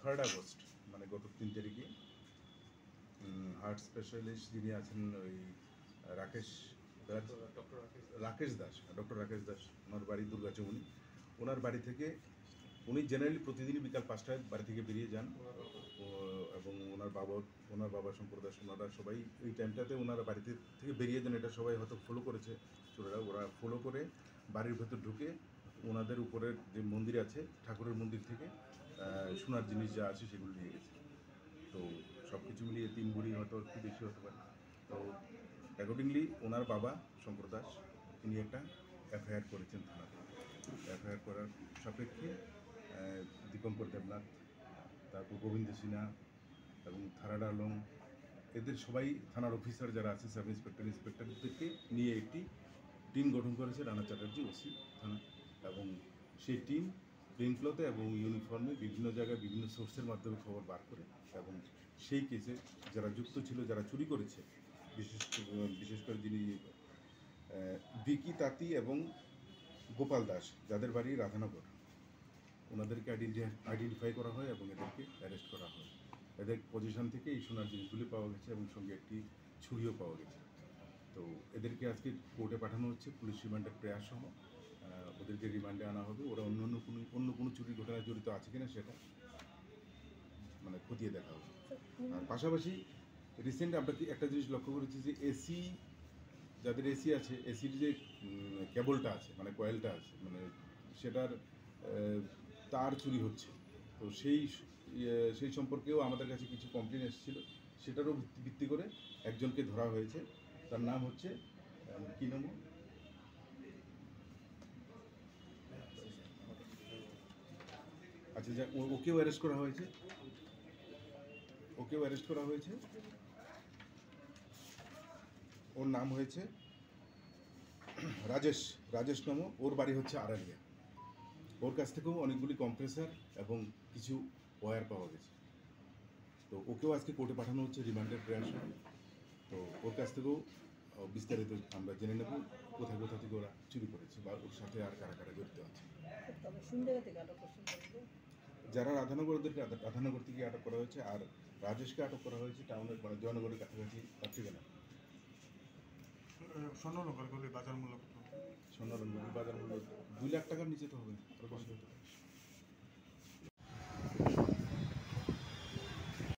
Third August মানে গত 3 তারিখে হার্ট স্পেশালিস্ট যিনি আছেন ওই রাকেশ দাস ডক্টর রাকেশ দাস, ওনার বাড়ি দুর্গাচৌমুনি। ওনার বাড়ি থেকে উনি জেনারেলি প্রতিদিনই বিকাল 5টায় বাড়ি থেকে বেরিয়ে যান এবং ওনার বাবা শঙ্কর দাস, ওনারা সবাই ওই টাইমটাতে ওনারা বাড়ি থেকে বেরিয়ে যান। এটা সবাই হয়তো ফলো করেছে চোরেরা। ওরা ফলো করে বাড়ির ভেতর ঢুকে ওনাদের উপরের যে মন্দির আছে ঠাকুরের মন্দির থেকে সোনার জিনিস যা আছে সেগুলো নিয়ে গেছে। তো সব কিছু মিলিয়ে 3 ভরি হয়তো একটু বেশি হতে পারে। তো অ্যাকর্ডিংলি ওনার বাবা শঙ্কর দাস তিনি একটা এফআইআর করেছেন থানাতে। এফআইআর করার সাপেক্ষে দীপঙ্কর দেবনাথ, তারপর গোবিন্দ সিনহা এবং থারাড আলম, এদের সবাই থানার অফিসার যারা আছে সাব ইন্সপেক্টরদেরকে নিয়ে একটি টিম গঠন করেছে রানা চ্যাটার্জি ওসি থানা। এবং সেই টিম প্লেনক্লথে এবং ইউনিফর্মে বিভিন্ন জায়গায় বিভিন্ন সোর্সের মাধ্যমে খবর বার করে এবং সেই কেসে যারা যুক্ত ছিল, যারা চুরি করেছে, বিশেষ করে যিনি ভিকি তাঁতি এবং গোপাল দাস, যাদের বাড়ি রাধানগর, ওনাদেরকে আইডেন্টিফাই করা হয় এবং এদেরকে অ্যারেস্ট করা হয়। এদের পজিশন থেকে এই সোনার জিনিসগুলি পাওয়া গেছে এবং সঙ্গে একটি ছুরিও পাওয়া গেছে। তো এদেরকে আজকে কোর্টে পাঠানো হচ্ছে পুলিশ রিমান্ডের প্রয়াস সহ। ওদেরকে রিমান্ডে আনা হবে। ওরা অন্য কোনো চুরির ঘটনায় জড়িত আছে কিনা সেটা মানে খতিয়ে দেখা হবে। আর পাশাপাশি রিসেন্ট আমরা একটা জিনিস লক্ষ্য করেছি যে এসি, যাদের এসি আছে, এসির যে কেবলটা আছে মানে কয়েলটা আছে মানে সেটার তার চুরি হচ্ছে। তো সেই সম্পর্কেও আমাদের কাছে কিছু কমপ্লেন এসেছিল, সেটারও ভিত্তি করে একজনকে ধরা হয়েছে। তার নাম হচ্ছে কী নাম, আচ্ছা, ওকেও অ্যারেস্ট করা হয়েছে। ওর নাম হয়েছে রাজেশ নামও। ওর বাড়ি হচ্ছে আড়ালিয়া। ওর কাছ থেকেও অনেকগুলি কম্প্রেসার এবং কিছু ওয়্যার পাওয়া গেছে। তো ওকেও আজকে কোর্টে পাঠানো হচ্ছে রিমান্ডের প্রয়াস। তো ওর কাছ থেকেও বিস্তারিত আমরা জেনে নেব কোথায় থেকে ওরা চুরি করেছে বা ওর সাথে আর কারা জড়িত আছে। যারা রাধানগর থেকে আটক করা হয়েছে, আর রাজেশকে আটক করা হয়েছে টাউনের মানে জয়নগরের কাছাকাছি। তার ঠিকানা স্বর্ণরঙ্গলি বাজার মূল্য 2 লাখ টাকার নিচে তো হবে।